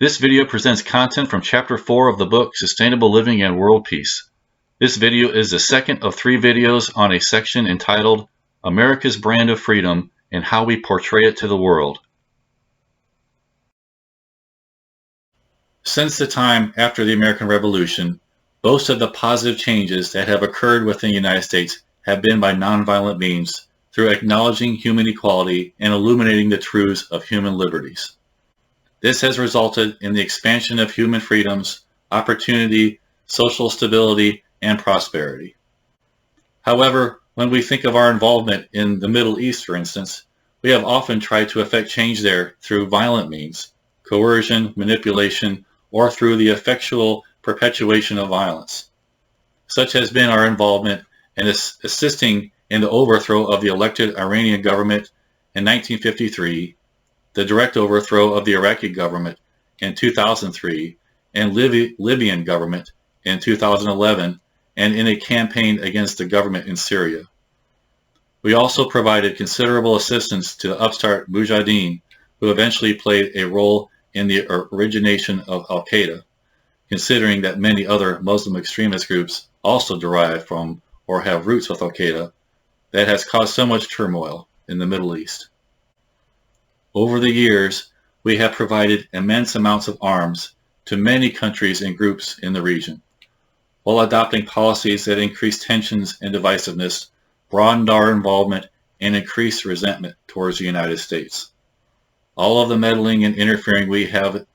This video presents content from Chapter 4 of the book Sustainable Living and World Peace. This video is the second of 3 videos on a section entitled America's Brand of Freedom and How We Portray It to the World. Since the time after the American Revolution, most of the positive changes that have occurred within the United States have been by nonviolent means through acknowledging human equality and illuminating the truths of human liberties. This has resulted in the expansion of human freedoms, opportunity, social stability, and prosperity. However, when we think of our involvement in the Middle East, for instance, we have often tried to effect change there through violent means, coercion, manipulation, or through the effectual perpetuation of violence. Such has been our involvement in assisting in the overthrow of the elected Iranian government in 1953, the direct overthrow of the Iraqi government in 2003, and Libyan government in 2011, and in a campaign against the government in Syria. We also provided considerable assistance to the upstart Mujahideen, who eventually played a role in the origination of Al-Qaeda, considering that many other Muslim extremist groups also derive from or have roots with Al-Qaeda that has caused so much turmoil in the Middle East. Over the years, we have provided immense amounts of arms to many countries and groups in the region, while adopting policies that increase tensions and divisiveness, broadened our involvement, and increased resentment towards the United States. All of the meddling and interfering we have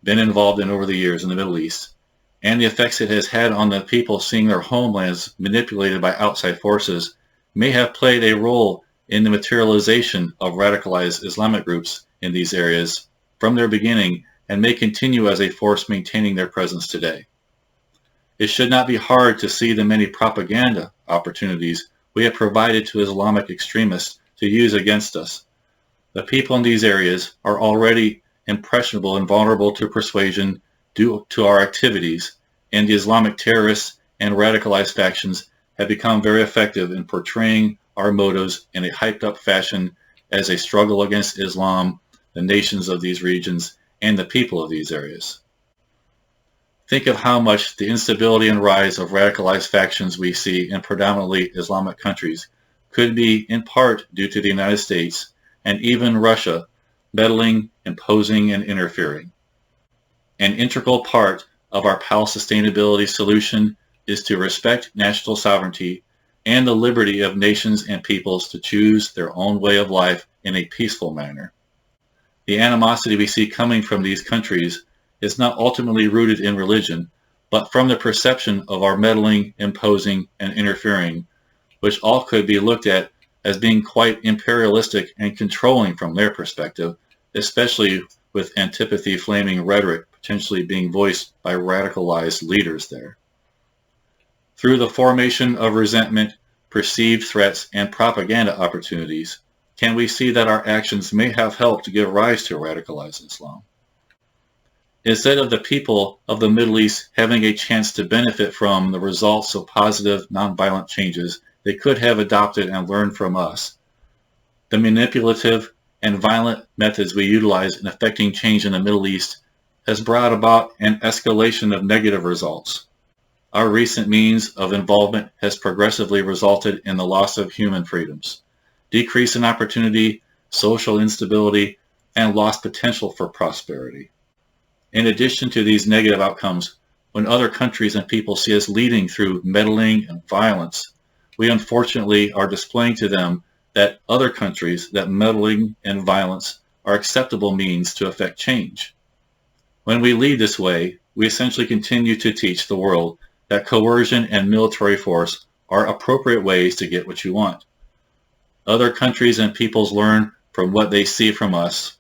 been involved in over the years in the Middle East, and the effects it has had on the people seeing their homelands manipulated by outside forces, may have played a role in the materialization of radicalized Islamic groups in these areas from their beginning, and may continue as a force maintaining their presence today. It should not be hard to see the many propaganda opportunities we have provided to Islamic extremists to use against us. The people in these areas are already impressionable and vulnerable to persuasion due to our activities, and the Islamic terrorists and radicalized factions have become very effective in portraying our motives in a hyped-up fashion as a struggle against Islam, the nations of these regions, and the people of these areas. Think of how much the instability and rise of radicalized factions we see in predominantly Islamic countries could be in part due to the United States and even Russia meddling, imposing, and interfering. An integral part of our PAL sustainability solution is to respect national sovereignty and the liberty of nations and peoples to choose their own way of life in a peaceful manner. The animosity we see coming from these countries is not ultimately rooted in religion, but from the perception of our meddling, imposing, and interfering, which all could be looked at as being quite imperialistic and controlling from their perspective, especially with antipathy-flaming rhetoric potentially being voiced by radicalized leaders there. Through the formation of resentment, perceived threats, and propaganda opportunities, can we see that our actions may have helped to give rise to radicalized Islam? Instead of the people of the Middle East having a chance to benefit from the results of positive nonviolent changes they could have adopted and learned from us, the manipulative and violent methods we utilize in effecting change in the Middle East has brought about an escalation of negative results. Our recent means of involvement has progressively resulted in the loss of human freedoms, decrease in opportunity, social instability, and lost potential for prosperity. In addition to these negative outcomes, when other countries and people see us leading through meddling and violence, we unfortunately are displaying to them that other countries, that meddling and violence are acceptable means to effect change. When we lead this way, we essentially continue to teach the world that coercion and military force are appropriate ways to get what you want. Other countries and peoples learn from what they see from us.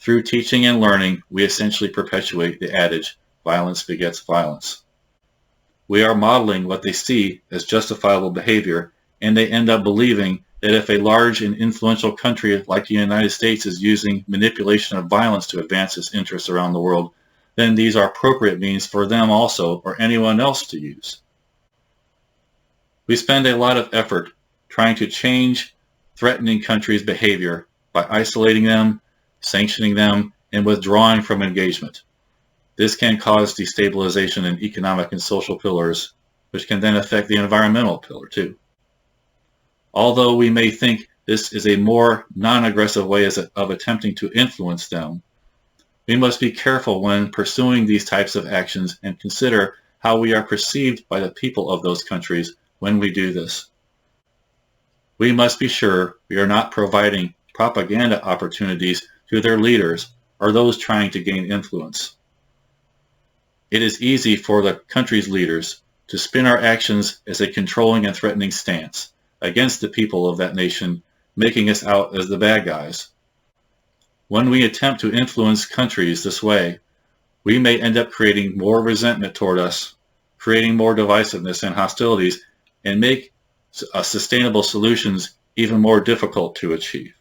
Through teaching and learning, we essentially perpetuate the adage, violence begets violence. We are modeling what they see as justifiable behavior, and they end up believing that if a large and influential country like the United States is using manipulation of violence to advance its interests around the world, then these are appropriate means for them also or anyone else to use. We spend a lot of effort trying to change threatening countries' behavior by isolating them, sanctioning them, and withdrawing from engagement. This can cause destabilization in economic and social pillars, which can then affect the environmental pillar too. Although we may think this is a more non-aggressive way of attempting to influence them, we must be careful when pursuing these types of actions and consider how we are perceived by the people of those countries when we do this. We must be sure we are not providing propaganda opportunities to their leaders or those trying to gain influence. It is easy for the country's leaders to spin our actions as a controlling and threatening stance against the people of that nation, making us out as the bad guys. When we attempt to influence countries this way, we may end up creating more resentment toward us, creating more divisiveness and hostilities, and make sustainable solutions even more difficult to achieve.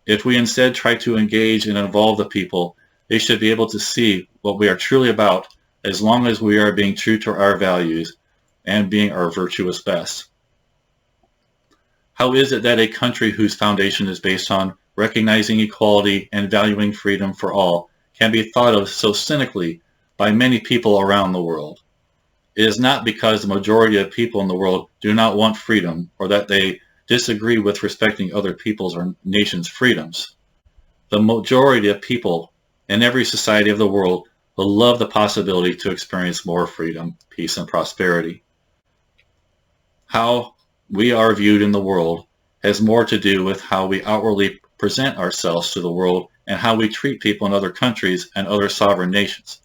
If we instead try to engage and involve the people, they should be able to see what we are truly about as long as we are being true to our values and being our virtuous best. How is it that a country whose foundation is based on recognizing equality and valuing freedom for all can be thought of so cynically by many people around the world? It is not because the majority of people in the world do not want freedom or that they disagree with respecting other people's or nations' freedoms. The majority of people in every society of the world will love the possibility to experience more freedom, peace, and prosperity. How we are viewed in the world has more to do with how we outwardly present ourselves to the world and how we treat people in other countries and other sovereign nations.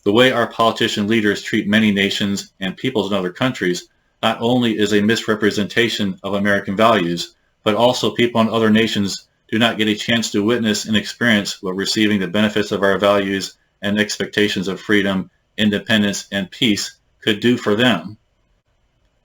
The way our politician leaders treat many nations and peoples in other countries not only is a misrepresentation of American values, but also people in other nations do not get a chance to witness and experience what receiving the benefits of our values and expectations of freedom, independence, and peace could do for them.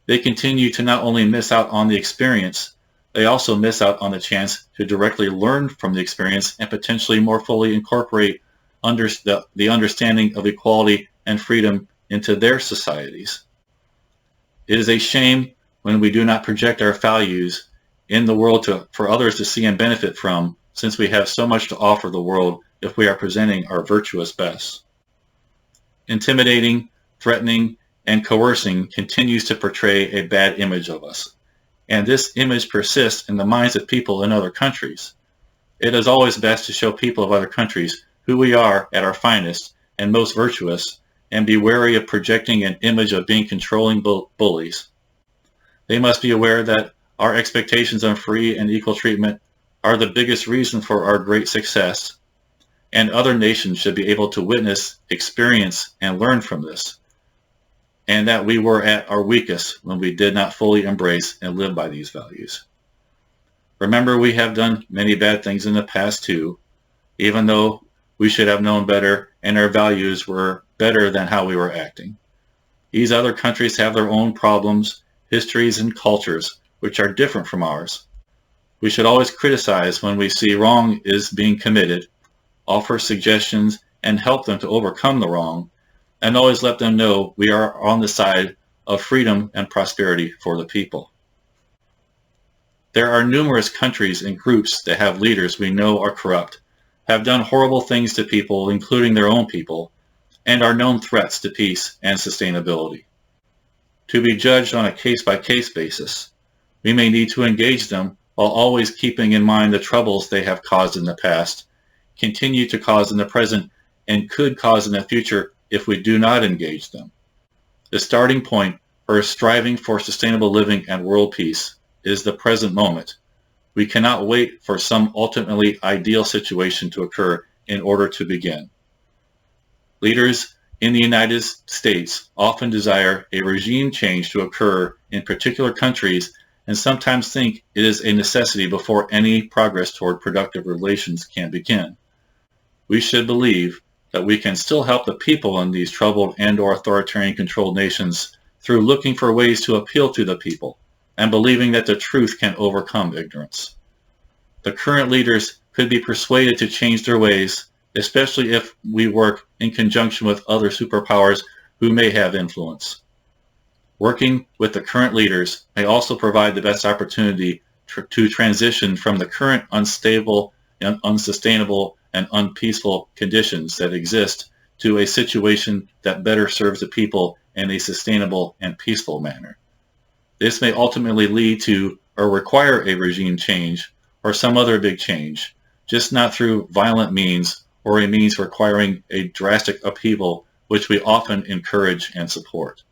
They continue to not only miss out on the experience, they also miss out on the chance to directly learn from the experience and potentially more fully incorporate the understanding of equality and freedom into their societies. It is a shame when we do not project our values in the world for others to see and benefit from, since we have so much to offer the world if we are presenting our virtuous best. Intimidating, threatening, and coercing continues to portray a bad image of us, and this image persists in the minds of people in other countries. It is always best to show people of other countries who we are at our finest and most virtuous, and be wary of projecting an image of being controlling bullies. They must be aware that our expectations on free and equal treatment are the biggest reason for our great success, and other nations should be able to witness, experience, and learn from this, and that we were at our weakest when we did not fully embrace and live by these values. Remember, we have done many bad things in the past too, even though we should have known better and our values were better than how we were acting. These other countries have their own problems, histories, and cultures which are different from ours. We should always criticize when we see wrong is being committed, offer suggestions, and help them to overcome the wrong, and always let them know we are on the side of freedom and prosperity for the people. There are numerous countries and groups that have leaders we know are corrupt, have done horrible things to people, including their own people, and are known threats to peace and sustainability. To be judged on a case-by-case basis, we may need to engage them while always keeping in mind the troubles they have caused in the past, continue to cause in the present, and could cause in the future if we do not engage them. The starting point for striving for sustainable living and world peace is the present moment. We cannot wait for some ultimately ideal situation to occur in order to begin. Leaders in the United States often desire a regime change to occur in particular countries and sometimes think it is a necessity before any progress toward productive relations can begin. We should believe that we can still help the people in these troubled and/or authoritarian-controlled nations through looking for ways to appeal to the people and believing that the truth can overcome ignorance. The current leaders could be persuaded to change their ways, especially if we work in conjunction with other superpowers who may have influence. Working with the current leaders may also provide the best opportunity to transition from the current unstable and unsustainable and unpeaceful conditions that exist to a situation that better serves the people in a sustainable and peaceful manner. This may ultimately lead to or require a regime change or some other big change, just not through violent means or a means requiring a drastic upheaval, which we often encourage and support.